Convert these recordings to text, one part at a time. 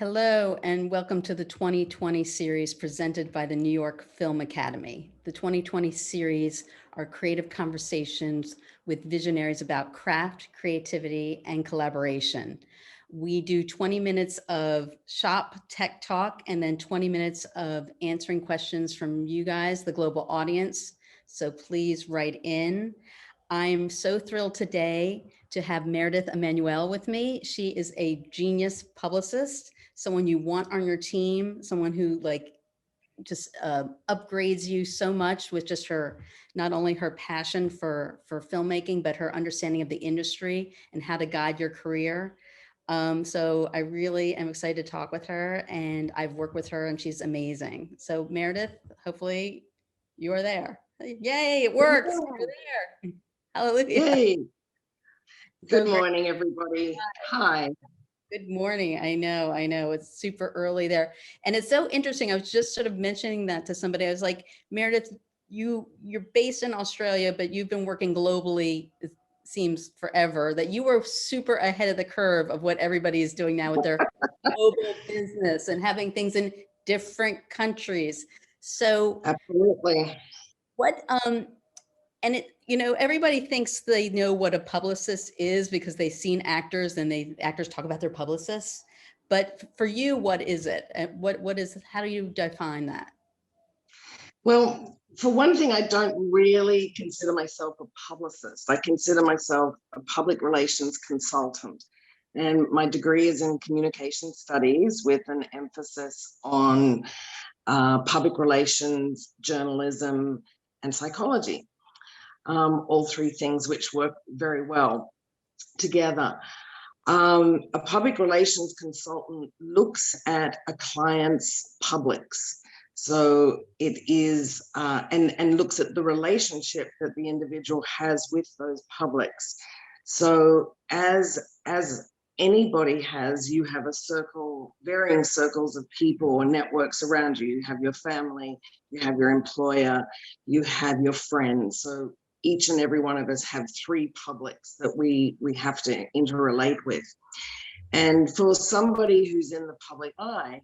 Hello and welcome to the 2020 series presented by the New York Film Academy. The 2020 series are creative conversations with visionaries about craft, creativity, and collaboration. We do 20 minutes of shop tech talk and then 20 minutes of answering questions from you guys, the global audience. So please write in. I'm so thrilled today to have Meredith Emmanuel with me. She is a genius publicist, someone you want on your team, someone who just upgrades you so much with just her, not only her passion for filmmaking, but her understanding of the industry and how to guide your career. So I really am excited to talk with her, and I've worked with her and she's amazing. So Meredith, hopefully you are there. Yay, it works. You're there. Hallelujah. Hey, good So morning, everybody. Hi. good morning. I know. It's super early there. And it's so interesting. I was just sort of mentioning that to somebody. I was like, Meredith, you're based in Australia, but you've been working globally, it seems forever, that you were super ahead of the curve of what everybody is doing now with their global business and having things in different countries. So Absolutely. what, and everybody thinks they know what a publicist is because they've seen actors and actors talk about their publicists. But for you, what is it? And how do you define that? Well, for one thing, I don't really consider myself a publicist. I consider myself a public relations consultant. And my degree is in communication studies with an emphasis on public relations, journalism, and psychology. All three things which work very well together. A public relations consultant looks at a client's publics. So it is, and looks at the relationship that the individual has with those publics. So as anybody has, you have a circle, varying circles of people or networks around you. You have your family, you have your employer, you have your friends. So each and every one of us have three publics that we have to interrelate with. And for somebody who's in the public eye,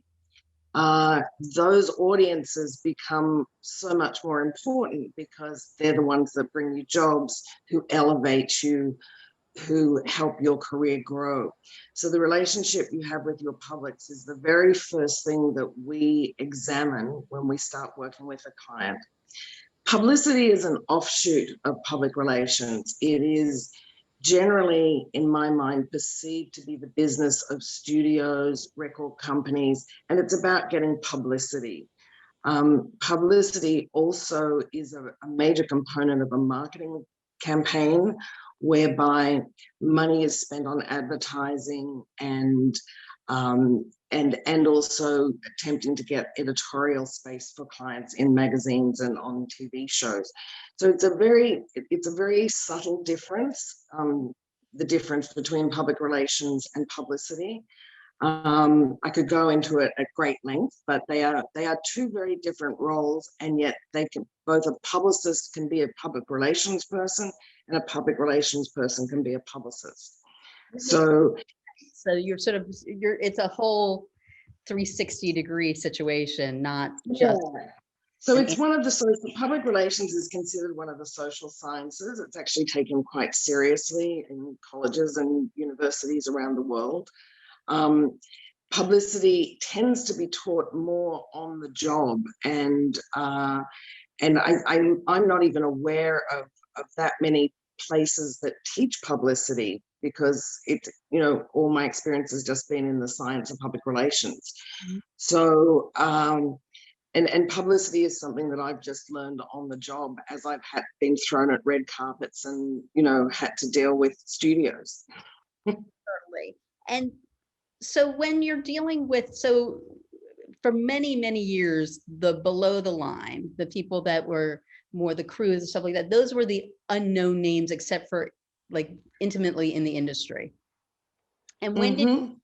those audiences become so much more important because they're the ones that bring you jobs, who elevate you, who help your career grow. So the relationship you have with your publics is the very first thing that we examine when we start working with a client. Publicity is an offshoot of public relations. It is generally, in my mind, perceived to be the business of studios, record companies, and it's about getting publicity. Publicity also is a major component of a marketing campaign whereby money is spent on advertising and also attempting to get editorial space for clients in magazines and on TV shows. So it's a very subtle difference, the difference between public relations and publicity. I could go into it at great length, but they are two very different roles, and yet they can, both a publicist can be a public relations person and a public relations person can be a publicist. So It's a whole 360-degree situation, not just. Yeah. So it's one of the public relations is considered one of the social sciences. It's actually taken quite seriously in colleges and universities around the world. Publicity tends to be taught more on the job, and I'm not even aware of that many places that teach publicity, because all my experience has just been in the science of public relations. Mm-hmm. So and publicity is something that I've just learned on the job as I've been thrown at red carpets and had to deal with studios. Certainly. And so when you're dealing with, for many, many years, the below the line, the people that were more the crews and stuff like that, those were the unknown names, except for like intimately in the industry. And when did you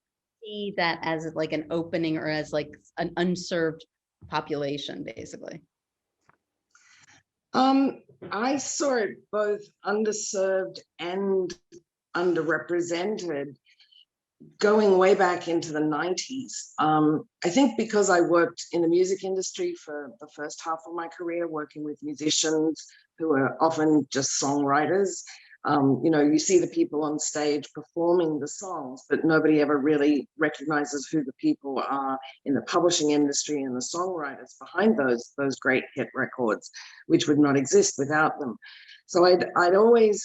see that as like an opening or as like an unserved population, basically? I saw it both underserved and underrepresented going way back into the 90s, I think because I worked in the music industry for the first half of my career, working with musicians who are often just songwriters. You know, you see the people on stage performing the songs, but nobody ever really recognizes who the people are in the publishing industry and the songwriters behind those great hit records, which would not exist without them. So I'd always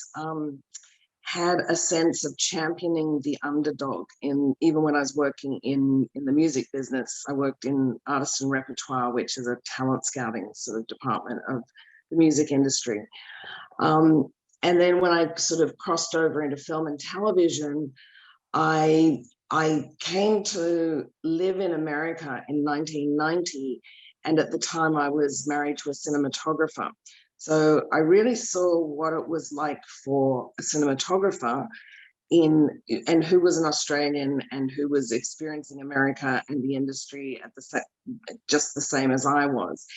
had a sense of championing the underdog. Even when I was working in the music business, I worked in artist and repertoire, which is a talent scouting sort of department of the music industry. And then when I sort of crossed over into film and television, I came to live in America in 1990, and at the time I was married to a cinematographer. So I really saw what it was like for a cinematographer and who was an Australian and who was experiencing America and the industry at just the same as I was,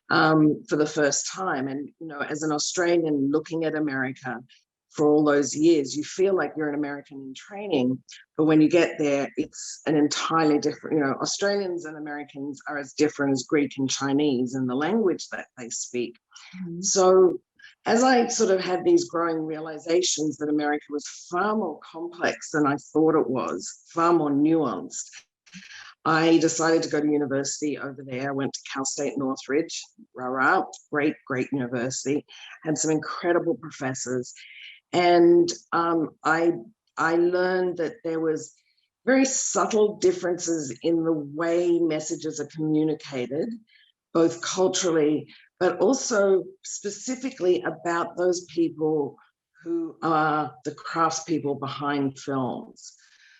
for the first time. And, you know, as an Australian looking at America for all those years, you feel like you're an American in training, but when you get there, it's an entirely different, you know, Australians and Americans are as different as Greek and Chinese in the language that they speak. Mm-hmm. So as I sort of had these growing realizations that America was far more complex than I thought it was, far more nuanced, I decided to go to university over there. I went to Cal State Northridge, great university, had some incredible professors. And I learned that there was very subtle differences in the way messages are communicated, both culturally, but also specifically about those people who are the craftspeople behind films.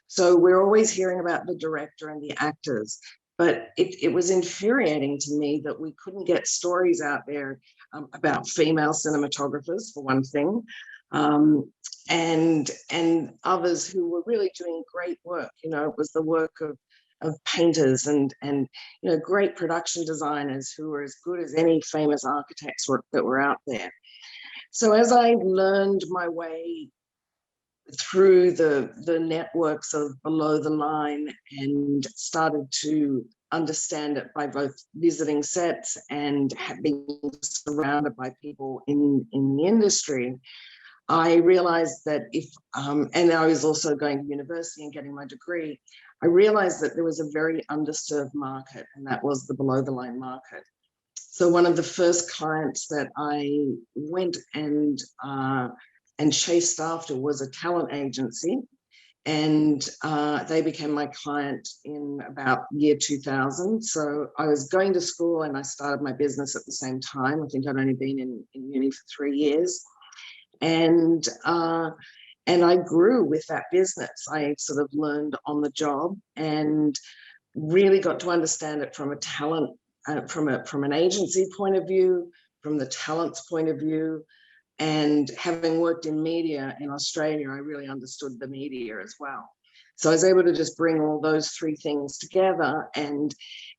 So we're always hearing about the director and the actors, but it was infuriating to me that we couldn't get stories out there about female cinematographers, for one thing, and others who were really doing great work. You know, it was the work of painters and you know, great production designers who were as good as any famous architects that were out there. So as I learned my way through the networks of below the line and started to understand it by both visiting sets and being surrounded by people in the industry, I realized that and I was also going to university and getting my degree, I realized that there was a very underserved market, and that was the below the line market. So one of the first clients that I went and chased after was a talent agency, and they became my client in about year 2000. So I was going to school and I started my business at the same time. I think I'd only been in uni for 3 years. And I grew with that business. I sort of learned on the job and really got to understand it from a talent, from an agency point of view, from the talent's point of view. And having worked in media in Australia, I really understood the media as well. So I was able to just bring all those three things together, and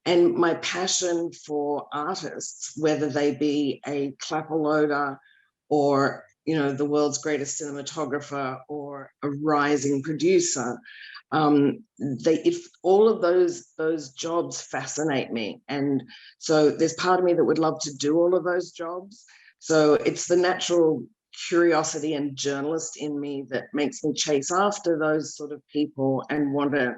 my passion for artists, whether they be a clapper loader or, you know, the world's greatest cinematographer or a rising producer, if all of those jobs fascinate me. And so there's part of me that would love to do all of those jobs. So it's the natural curiosity and journalist in me that makes me chase after those sort of people and want to,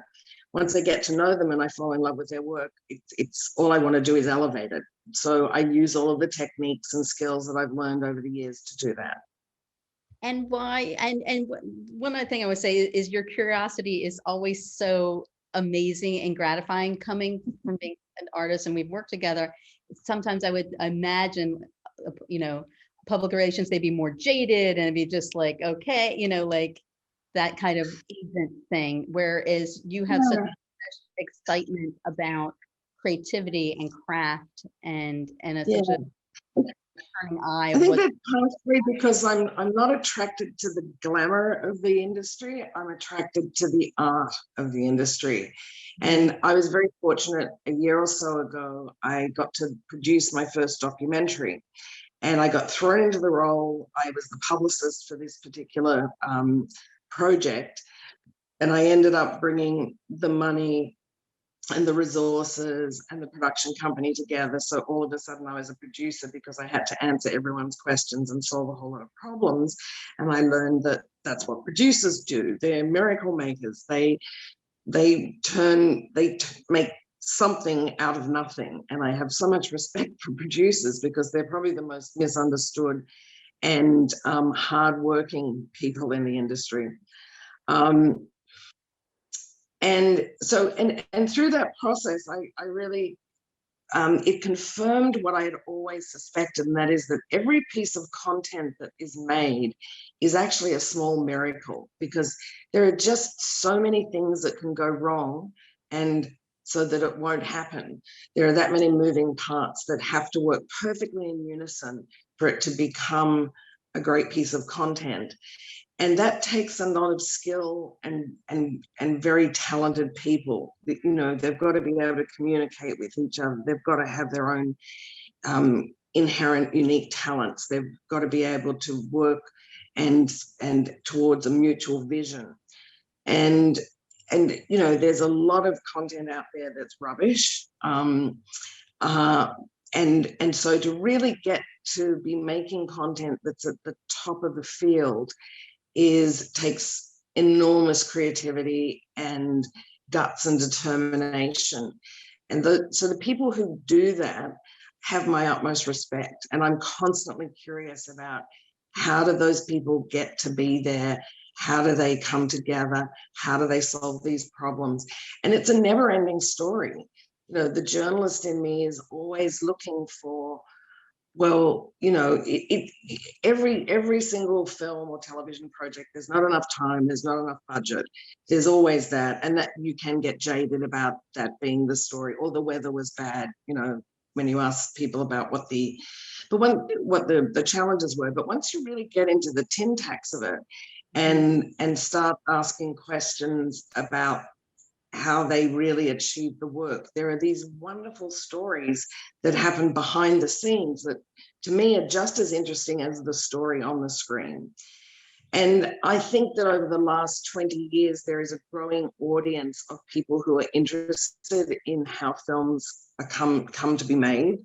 once I get to know them and I fall in love with their work, it's all I want to do is elevate it. So I use all of the techniques and skills that I've learned over the years to do that. And why? And one other thing I would say is your curiosity is always so amazing and gratifying, coming from being an artist, and we've worked together. Sometimes I would imagine, you know, public relations, they'd be more jaded and it'd be just like, okay, you know, like that kind of agent thing. Whereas you have such excitement about creativity and craft and such a turning eye. I think that's partly because I'm not attracted to the glamour of the industry. I'm attracted to the art of the industry. And I was very fortunate a year or so ago, I got to produce my first documentary. And I got thrown into the role. I was the publicist for this particular project. I ended up bringing the money and the resources and the production company together. So all of a sudden I was a producer because I had to answer everyone's questions and solve a whole lot of problems. And I learned that that's what producers do. They're miracle makers. They make something out of nothing. And I have so much respect for producers because they're probably the most misunderstood and hardworking people in the industry. And so, and through that process, I really, it confirmed what I had always suspected, and that is that every piece of content that is made is actually a small miracle, because there are just so many things that can go wrong, and so that it won't happen. There are that many moving parts that have to work perfectly in unison for it to become a great piece of content. And that takes a lot of skill and very talented people. You know, they've got to be able to communicate with each other. They've got to have their own inherent unique talents. They've got to be able to work and towards a mutual vision. And you know, there's a lot of content out there that's rubbish. And so to really get to be making content that's at the top of the field takes enormous creativity and guts and determination. And so the people who do that have my utmost respect. And I'm constantly curious about, how do those people get to be there? How do they come together? How do they solve these problems? And it's a never-ending story. You know, the journalist in me is always looking for, well, you know, every single film or television project, there's not enough time, there's not enough budget. There's always that, and that you can get jaded about that being the story, or the weather was bad, you know, when you ask people about what the challenges were. But once you really get into the tin tacks of it and start asking questions about how they really achieve the work, there are these wonderful stories that happen behind the scenes that to me are just as interesting as the story on the screen. And I think that over the last 20 years, there is a growing audience of people who are interested in how films are come to be made.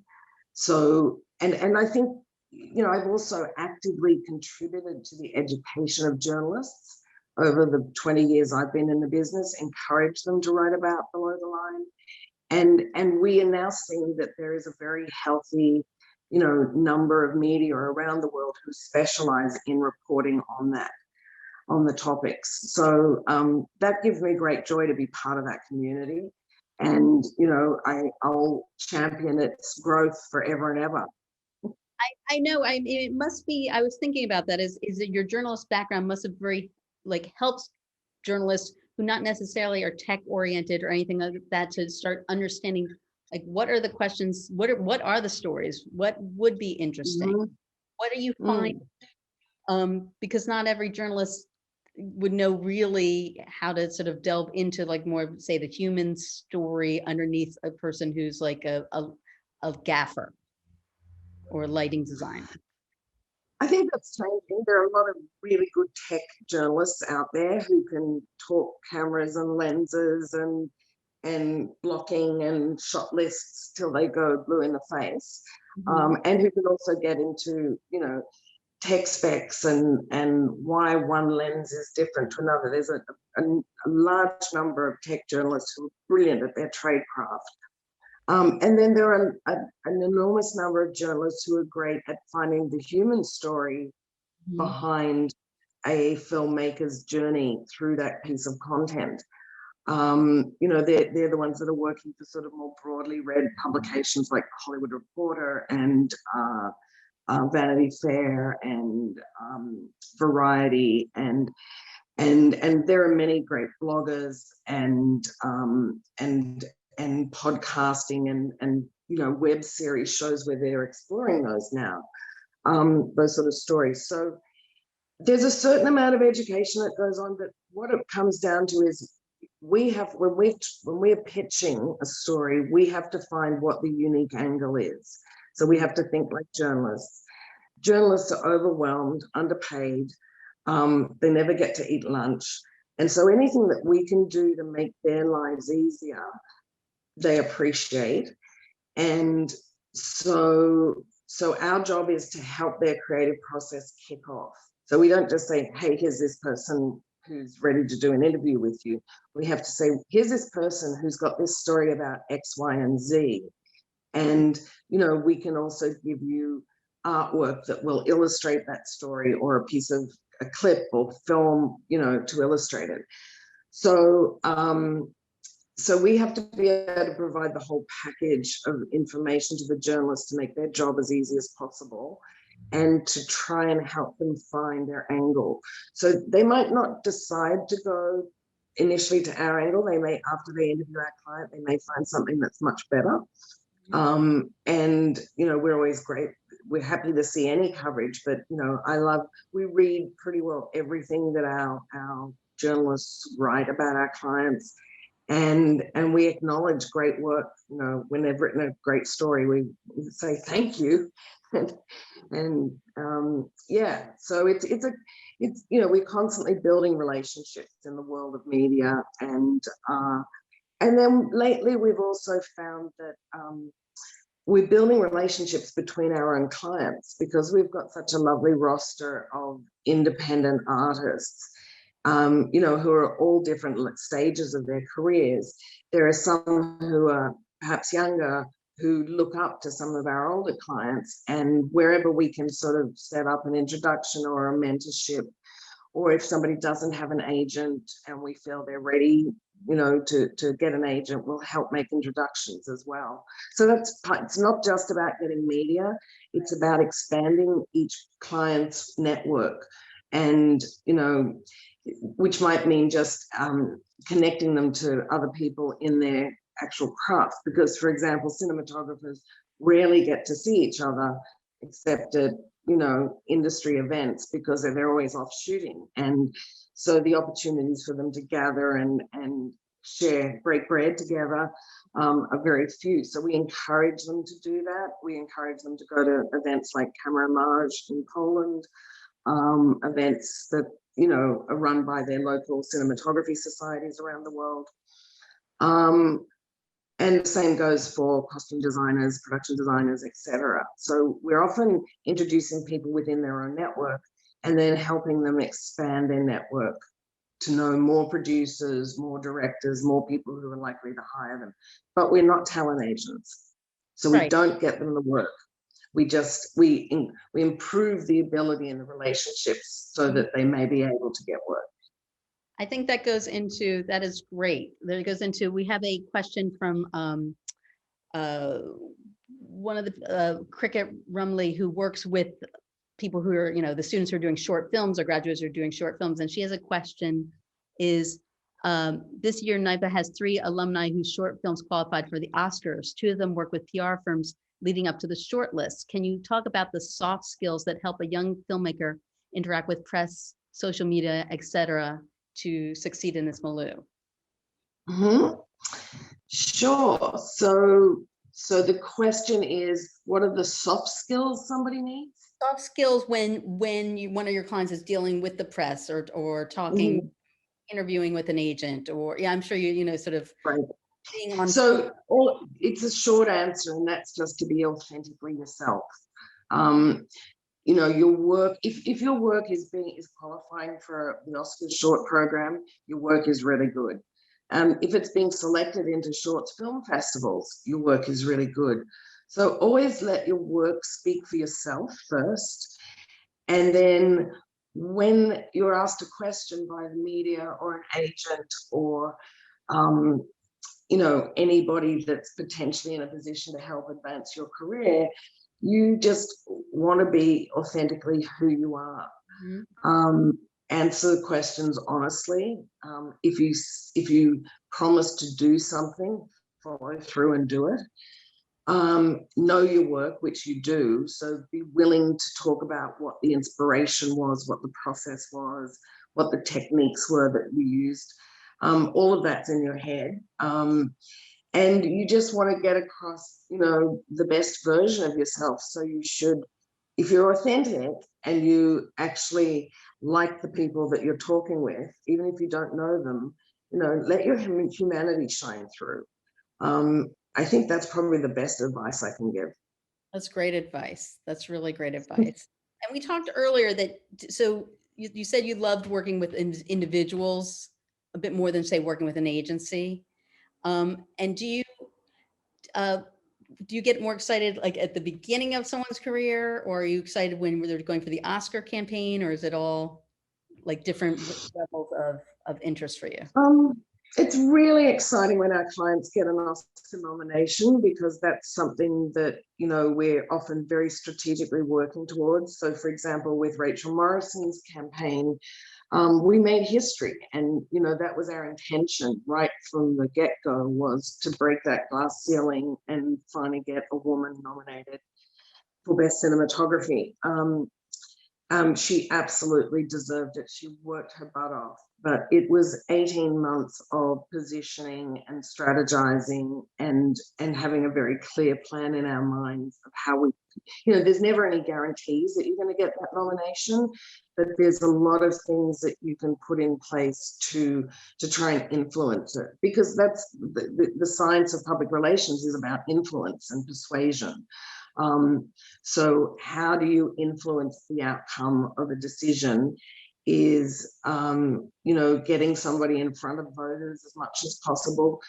So, and I think, you know, I've also actively contributed to the education of journalists over the 20 years I've been in the business, encouraged them to write about below the line. And we are now seeing that there is a very healthy, you know, number of media around the world who specialize in reporting on that, on the topics. So that gives me great joy to be part of that community. And, you know, I'll champion its growth forever and ever. I know. I mean, it must be. I was thinking about that. Is that your journalist background must have very helps journalists who not necessarily are tech oriented or anything like that to start understanding what are the questions, what are the stories, what would be interesting, what do you find? Because not every journalist would know really how to sort of delve into more, say, the human story underneath a person who's like a gaffer or lighting designer. I think that's changing. There are a lot of really good tech journalists out there who can talk cameras and lenses and blocking and shot lists till they go blue in the face, and who can also get into, you know, tech specs and why one lens is different to another. There's a large number of tech journalists who are brilliant at their trade craft. And then there are an enormous number of journalists who are great at finding the human story behind a filmmaker's journey through that piece of content. You know, they're the ones that are working for sort of more broadly read publications like Hollywood Reporter and Vanity Fair and Variety, and there are many great bloggers and podcasting and you know, web series shows where they're exploring those now, those sort of stories. So there's a certain amount of education that goes on, but what it comes down to is we have, when we're pitching a story, we have to find what the unique angle is. So we have to think like journalists. Journalists are overwhelmed, underpaid. They never get to eat lunch. And so anything that we can do to make their lives easier, they appreciate. And so our job is to help their creative process kick off. So we don't just say, hey, here's this person who's ready to do an interview with you. We have to say, here's this person who's got this story about X, Y, and Z. And, you know, we can also give you artwork that will illustrate that story, or a piece of a clip or film, you know, to illustrate it. So, so we have to be able to provide the whole package of information to the journalists to make their job as easy as possible, and to try and help them find their angle. So they might not decide to go initially to our angle. They may, after they interview our client, they may find something that's much better. And, you know, we're always great. We're happy to see any coverage, but, you know, we read pretty well everything that our journalists write about our clients. And we acknowledge great work. You know, when they've written a great story, we say thank you. and yeah, so it's you know, we're constantly building relationships in the world of media. And then lately we've also found that we're building relationships between our own clients, because we've got such a lovely roster of independent artists, you know, who are all different stages of their careers. There are some who are perhaps younger, who look up to some of our older clients, and wherever we can sort of set up an introduction or a mentorship, or if somebody doesn't have an agent and we feel they're ready, you know, to get an agent, we'll help make introductions as well. So it's not just about getting media, it's about expanding each client's network. And, you know, which might mean just connecting them to other people in their actual craft. Because, for example, cinematographers rarely get to see each other except at, you know, industry events, because they're always off shooting. And so the opportunities for them to gather and share, break bread together are very few. So we encourage them to do that. We encourage them to go to events like Camera Mage in Poland, events that, you know, are run by their local cinematography societies around the world. And the same goes for costume designers, production designers, etc. So we're often introducing people within their own network and then helping them expand their network to know more producers, more directors, more people who are likely to hire them. But we're not talent agents, so we don't get them the work. We just, we improve the ability and the relationships so that they may be able to get work. I think that goes into, that is great. That goes into, we have a question from one of the Cricket Rumley, who works with people who are, you know, the students who are doing short films or graduates who are doing short films. And she has a question, is this year NYFA has 3 alumni whose short films qualified for the Oscars. 2 of them work with PR firms leading up to the short list. Can you talk about the soft skills that help a young filmmaker interact with press, social media, etc., to succeed in this milieu? Sure. So the question is, what are the soft skills somebody needs? Soft skills when one of your clients is dealing with the press or talking, interviewing with an agent, or I'm sure you know, sort of being on. So it's a short answer, and that's just to be authentically yourself. You know, your work, if your work is qualifying for the Oscars short program, your work is really good. If it's being selected into short film festivals, your work is really good. So always let your work speak for yourself first. And then when you're asked a question by the media or an agent or, you know, anybody that's potentially in a position to help advance your career, you just want to be authentically who you are. Answer the questions honestly. If you promise to do something, follow through and do it. Know your work, which you do. So be willing to talk about what the inspiration was, what the process was, what the techniques were that you used. All of that's in your head. And you just want to get across, you know, the best version of yourself. So you should, if you're authentic and you actually like the people that you're talking with, even if you don't know them, you know, let your humanity shine through. I think that's probably the best advice I can give. That's great advice. That's really great advice. And we talked earlier that, so you said you loved working with individuals a bit more than, say, working with an agency. And uh, do you get more excited like at the beginning of someone's career, or are you excited when they're going for the Oscar campaign, or is it all like different levels of interest for you? It's really exciting when our clients get an Oscar nomination, because that's something that, you know, we're often very strategically working towards. So, for example, with Rachel Morrison's campaign, we made history, and you know, that was our intention right from the get-go, was to break that glass ceiling and finally get a woman nominated for Best Cinematography. She absolutely deserved it. She worked her butt off, but it was 18 months of positioning and strategizing and having a very clear plan in our minds of how we, you know, there's never any guarantees that you're going to get that nomination, but there's a lot of things that you can put in place to try and influence it, because that's the science of public relations is about influence and persuasion. So how do you influence the outcome of a decision is, you know, getting somebody in front of voters as much as possible.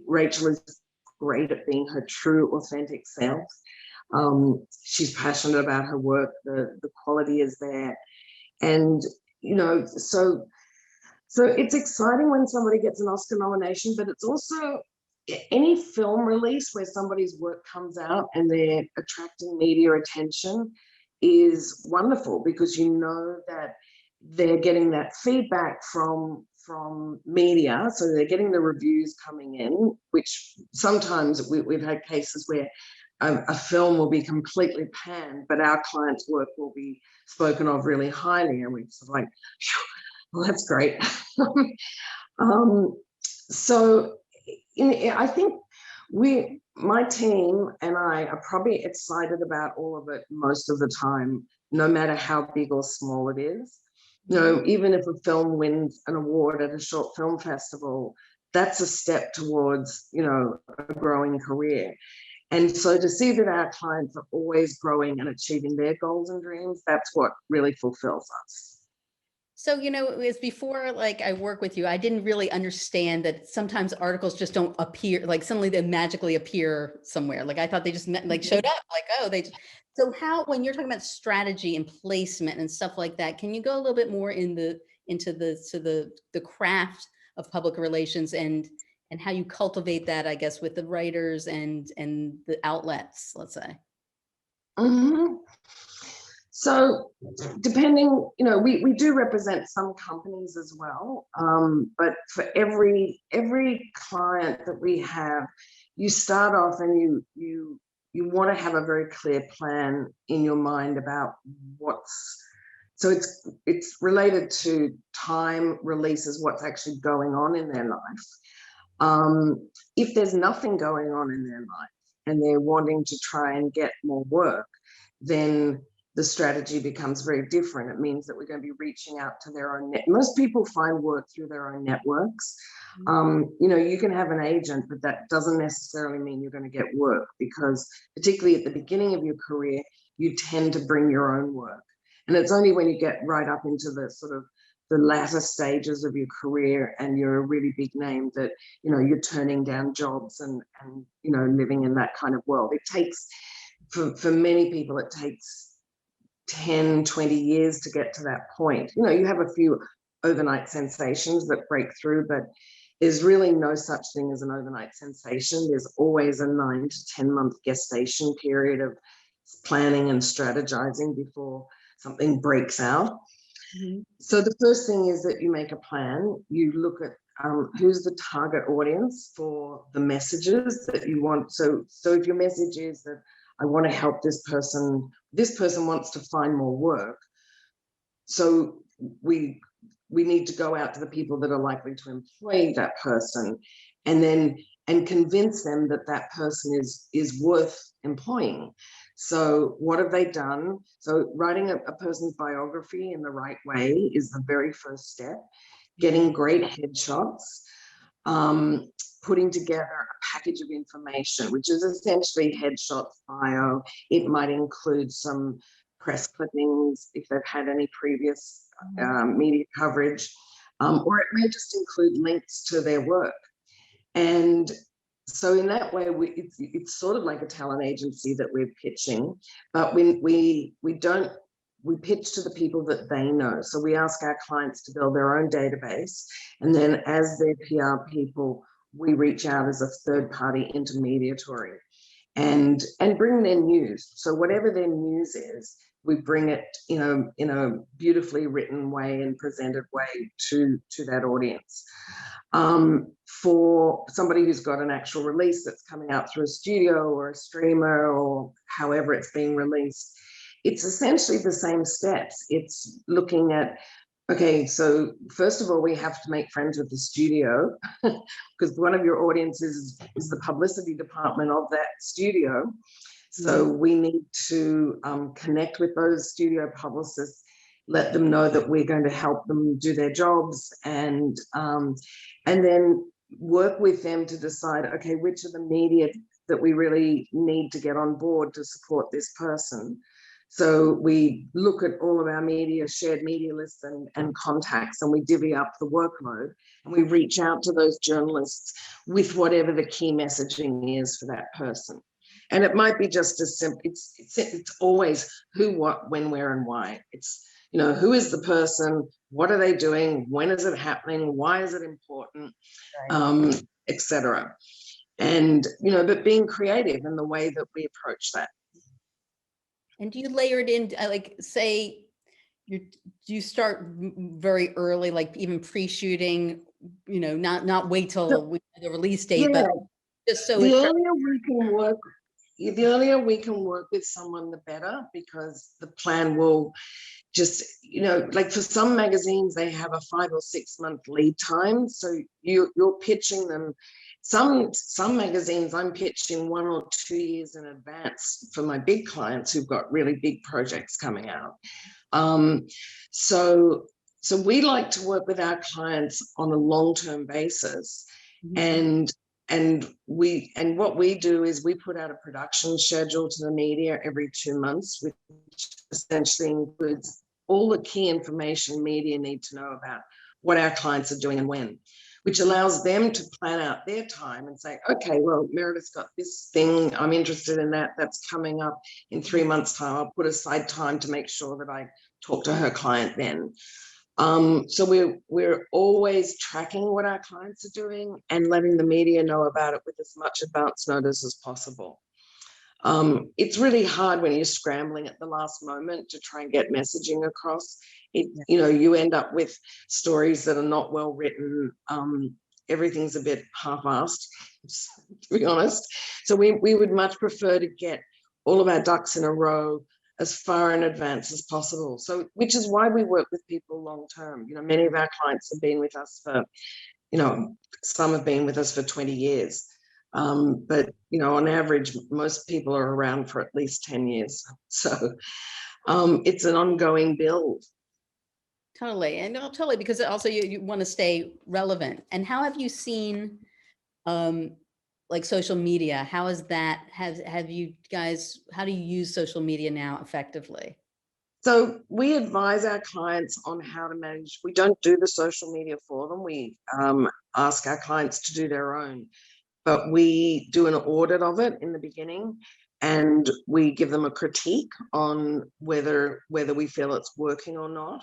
Rachel is great at being her true, authentic self. She's passionate about her work. The quality is there. And, you know, so it's exciting when somebody gets an Oscar nomination, but it's also any film release where somebody's work comes out and they're attracting media attention is wonderful, because you know that they're getting that feedback from media. So they're getting the reviews coming in, which sometimes we've had cases where a film will be completely panned, but our client's work will be spoken of really highly, and we're sort of like, well, that's great. So I think my team and I are probably excited about all of it most of the time, no matter how big or small it is. You know, even if a film wins an award at a short film festival, that's a step towards, you know, a growing career. And so to see that our clients are always growing and achieving their goals and dreams, that's what really fulfills us. So, you know, it was before, like, I work with you, I didn't really understand that sometimes articles just don't appear, like suddenly they magically appear somewhere. Like I thought they just like showed up, like, oh, so how, when you're talking about strategy and placement and stuff like that, can you go a little bit more into the craft of public relations and how you cultivate that, I guess, with the writers and the outlets, let's say? Mm-hmm. So depending, you know, we do represent some companies as well, but for every client that we have, you start off and you want to have a very clear plan in your mind about so it's related to time, releases, what's actually going on in their life. If there's nothing going on in their life and they're wanting to try and get more work, then the strategy becomes very different. It means that we're going to be reaching out to their own net. Most people find work through their own networks. You know, you can have an agent, but that doesn't necessarily mean you're going to get work, because particularly at the beginning of your career, you tend to bring your own work. And it's only when you get right up into the sort of the latter stages of your career and you're a really big name that, you know, you're turning down jobs and you know, living in that kind of world. It takes, for many people, it takes 10, 20 years to get to that point. You know, you have a few overnight sensations that break through, but there's really no such thing as an overnight sensation. There's always a 9 to 10 month gestation period of planning and strategizing before something breaks out. So the first thing is that you make a plan. You look at who's the target audience for the messages that you want. So if your message is that I want to help this person wants to find more work, so we need to go out to the people that are likely to employ that person, and convince them that that person is worth employing. So what have they done? So writing a person's biography in the right way is the very first step. Getting great headshots, putting together a package of information, which is essentially headshots, bio. It might include some press clippings if they've had any previous media coverage, or it may just include links to their work. And so in that way, it's sort of like a talent agency that we're pitching, but we pitch to the people that they know. So we ask our clients to build their own database, and then as their PR people, we reach out as a third-party intermediary and bring their news. So whatever their news is, we bring it, in a beautifully written way and presented way to that audience. For somebody who's got an actual release that's coming out through a studio or a streamer or however it's being released, it's essentially the same steps. It's looking at, okay, so first of all, we have to make friends with the studio because one of your audiences is the publicity department of that studio. So we need to connect with those studio publicists, let them know that we're going to help them do their jobs, and then work with them to decide, okay, which of the media that we really need to get on board to support this person. So we look at all of our media, shared media lists and contacts, and we divvy up the workload, and we reach out to those journalists with whatever the key messaging is for that person. And it might be just as simple. It's always who, what, when, where, and why. It's, who is the person? What are they doing? When is it happening? Why is it important? Right. Etc. And, but being creative in the way that we approach that. And do you layer it in, like, say, do you start very early, like even pre-shooting, not wait till the release date, but just so the earlier we can work with someone, the better, because the plan will just, like for some magazines, they have a 5 or 6 month lead time. So you're pitching them. Some magazines I'm pitching 1 or 2 years in advance for my big clients who've got really big projects coming out. So we like to work with our clients on a long-term basis. And what we do is we put out a production schedule to the media every 2 months, which essentially includes all the key information media need to know about what our clients are doing and when, which allows them to plan out their time and say, okay, well, Meredith's got this thing, I'm interested in that, that's coming up in 3 months' time. I'll put aside time to make sure that I talk to her client then. So we're always tracking what our clients are doing and letting the media know about it with as much advance notice as possible. It's really hard when you're scrambling at the last moment to try and get messaging across. You end up with stories that are not well written. Everything's a bit half-assed, to be honest. So we would much prefer to get all of our ducks in a row as far in advance as possible. So, which is why we work with people long term. Many of our clients have been with us for, some have been with us for 20 years. But, on average, most people are around for at least 10 years. So it's an ongoing build. Totally. And totally, because also you want to stay relevant. And how have you seen, like social media? How is that? Have you guys, how do you use social media now effectively? So we advise our clients on how to manage. We don't do the social media for them. We ask our clients to do their own, but we do an audit of it in the beginning, and we give them a critique on whether we feel it's working or not.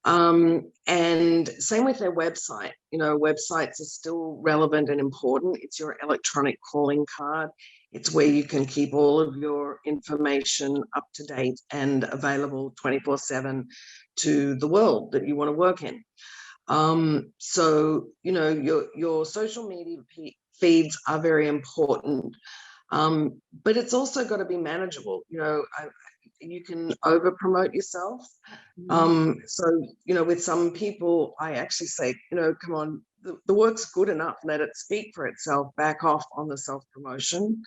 And same with their website. Websites are still relevant and important. It's your electronic calling card. It's where you can keep all of your information up to date and available 24/7 to the world that you want to work in. So, your social media feeds are very important, but it's also got to be manageable. You can over promote yourself. So, with some people, I actually say, come on, the work's good enough, let it speak for itself, back off on the self-promotion.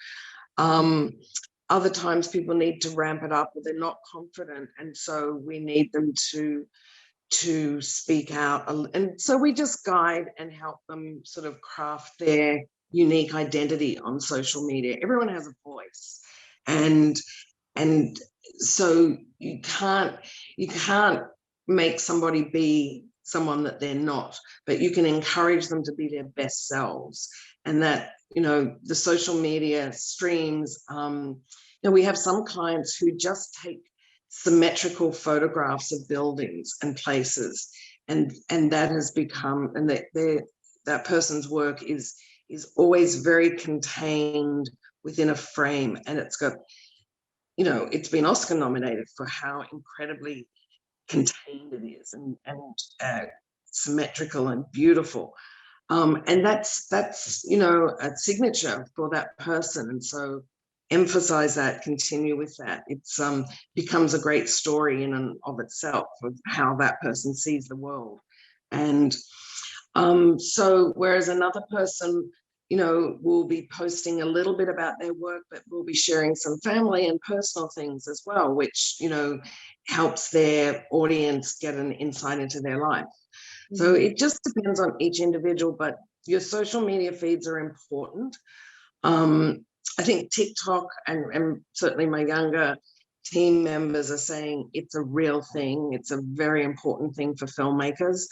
Other times people need to ramp it up, or they're not confident, and so we need them to speak out. And so we just guide and help them sort of craft their unique identity on social media. Everyone has a voice, and so you can't make somebody be someone that they're not, but you can encourage them to be their best selves. And that, the social media streams, we have some clients who just take symmetrical photographs of buildings and places, and that has become, and that person's work is always very contained within a frame, and it's got, it's been Oscar nominated for how incredibly contained it is, and symmetrical and beautiful. And that's a signature for that person. And so emphasize that, continue with that. It's becomes a great story in and of itself of how that person sees the world. And so whereas another person, will be posting a little bit about their work, but will be sharing some family and personal things as well, which, helps their audience get an insight into their life. So it just depends on each individual, but your social media feeds are important. I think TikTok and certainly my younger team members are saying it's a real thing. It's a very important thing for filmmakers.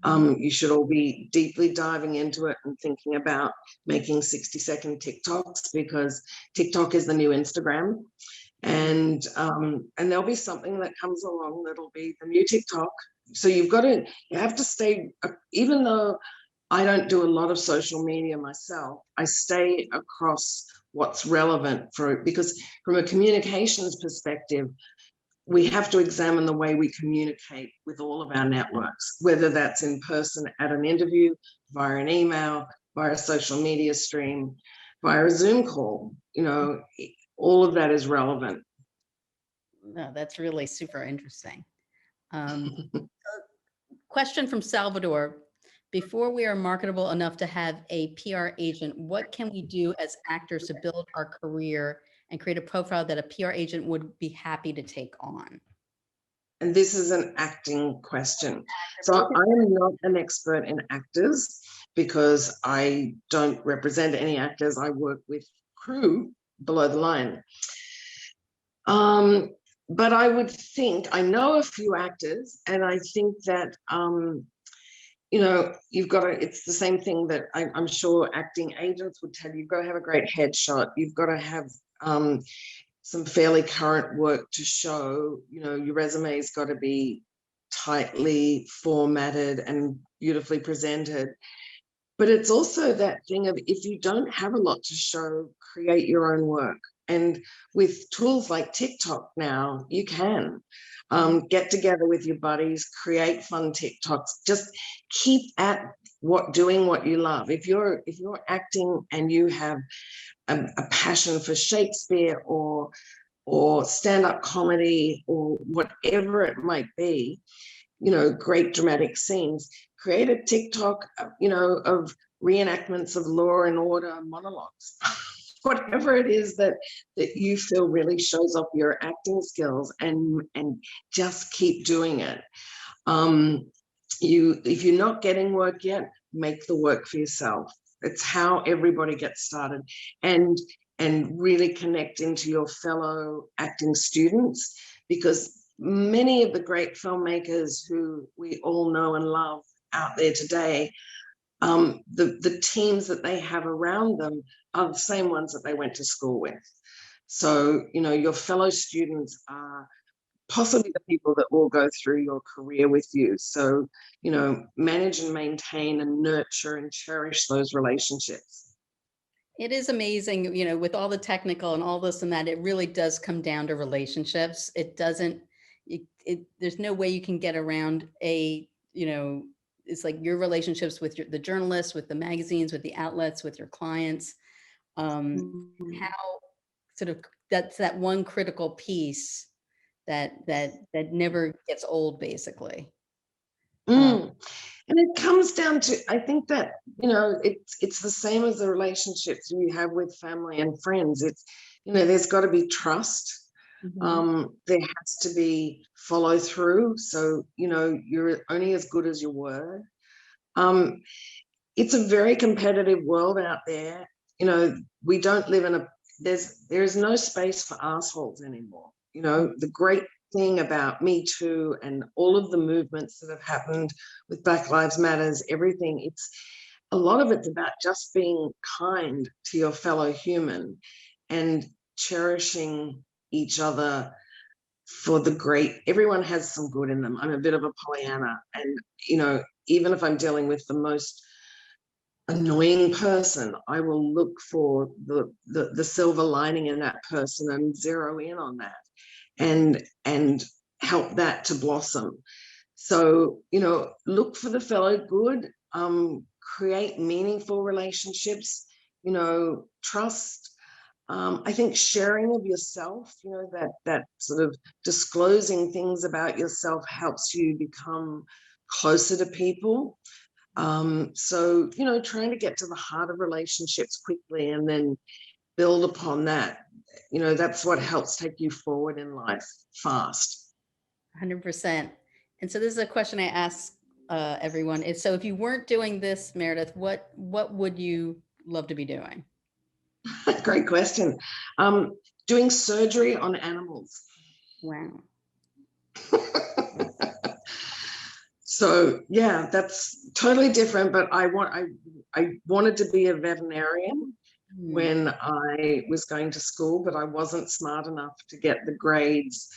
You should all be deeply diving into it and thinking about making 60-second TikToks, because TikTok is the new Instagram. And there'll be something that comes along that'll be the new TikTok. So you have to stay, even though I don't do a lot of social media myself, I stay across what's relevant because from a communications perspective, we have to examine the way we communicate with all of our networks, whether that's in person at an interview, via an email, via a social media stream, via a Zoom call. All of that is relevant. No, that's really super interesting. Question from Salvador. Before we are marketable enough to have a PR agent, what can we do as actors to build our career and create a profile that a PR agent would be happy to take on? And this is an acting question. So I am not an expert in actors because I don't represent any actors. I work with crew below the line. But I would think, I know a few actors, and I think that, you've got to, it's the same thing that I'm sure acting agents would tell you. You've got to have a great headshot. You've got to have some fairly current work to show. Your resume's got to be tightly formatted and beautifully presented. But it's also that thing of, if you don't have a lot to show, create your own work. And with tools like TikTok now, you can get together with your buddies, create fun TikToks. Just keep at doing what you love. If you're acting and you have a passion for Shakespeare or stand-up comedy or whatever it might be, great dramatic scenes, create a TikTok, of reenactments of Law and Order monologues. Whatever it is that you feel really shows off your acting skills, and just keep doing it. If you're not getting work yet, make the work for yourself. It's how everybody gets started, and really connect into your fellow acting students, because many of the great filmmakers who we all know and love out there today, the teams that they have around them are the same ones that they went to school with. So, your fellow students are possibly the people that will go through your career with you. So, manage and maintain and nurture and cherish those relationships. It is amazing, with all the technical and all this and that, it really does come down to relationships. It doesn't, there's no way you can get around it's like your relationships with the journalists, with the magazines, with the outlets, with your clients. How sort of that's that one critical piece that never gets old, basically. And it comes down to, I think that, it's the same as the relationships you have with family and friends. there's got to be trust. Mhm. There has to be follow through. So, you're only as good as your word. It's a very competitive world out there. We don't live in there is no space for assholes anymore. The great thing about Me Too and all of the movements that have happened with Black Lives Matters, everything, a lot of it's about just being kind to your fellow human and cherishing each other for the great. Everyone has some good in them. I'm a bit of a Pollyanna, and even if I'm dealing with the most annoying person, I will look for the silver lining in that person and zero in on that and help that to blossom. So, look for the fellow good, create meaningful relationships, trust. I think sharing of yourself, that sort of disclosing things about yourself helps you become closer to people. So, trying to get to the heart of relationships quickly and then build upon that, that's what helps take you forward in life fast. 100%. And so this is a question I ask everyone is, so if you weren't doing this, Meredith, what would you love to be doing? Great question. Doing surgery on animals. Wow. So yeah, that's totally different. But I wanted to be a veterinarian when I was going to school, but I wasn't smart enough to get the grades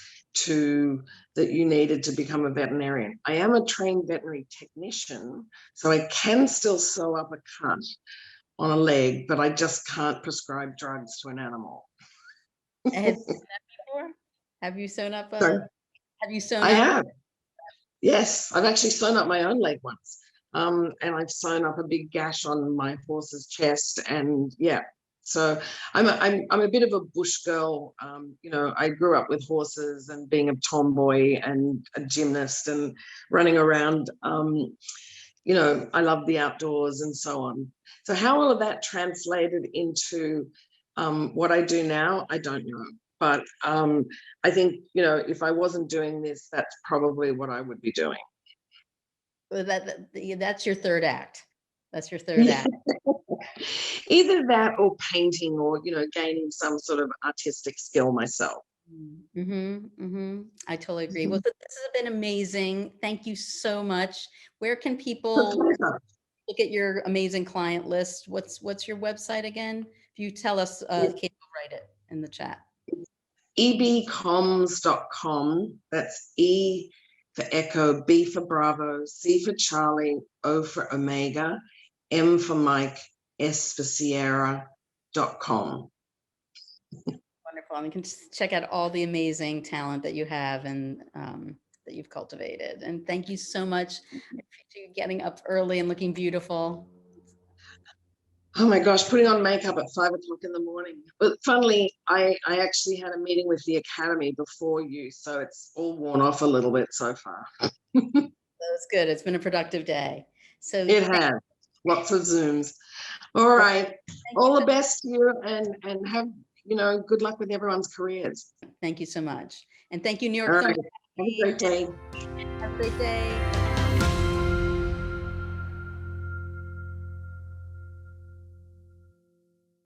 that you needed to become a veterinarian. I am a trained veterinary technician, so I can still sew up a cut on a leg, but I just can't prescribe drugs to an animal. Have you done that before? Have you sewn up So have you sewn I up? have. Yes, I've actually sewn up my own leg once. And I've sewn up a big gash on my horse's chest. And yeah, so I'm a bit of a bush girl. I grew up with horses and being a tomboy and a gymnast and running around. I love the outdoors and so on. So how all of that translated into what I do now, I don't know. But I think, if I wasn't doing this, that's probably what I would be doing. Well, that's your third act. That's your third act. Either that or painting or, gaining some sort of artistic skill myself. I totally agree. Well, this has been amazing. Thank you so much. Where can It's a people pleasure. look at your amazing client list? What's your website again? If you tell us, Kate will write it in the chat. ebcoms.com. That's E for Echo, B for Bravo, C for Charlie, O for Omega, M for Mike, S for Sierra.com. Wonderful. And you can just check out all the amazing talent that you have and that you've cultivated. And thank you so much for getting up early and looking beautiful. Oh my gosh, putting on makeup at 5 o'clock in the morning. But funnily, I actually had a meeting with the Academy before you, so it's all worn off a little bit so far. That's good. It's been a productive day. So It has lots of Zooms. All right. All the best to you and have, good luck with everyone's careers. Thank you so much. And thank you, New York All Film right. Have a great day. Have a great day.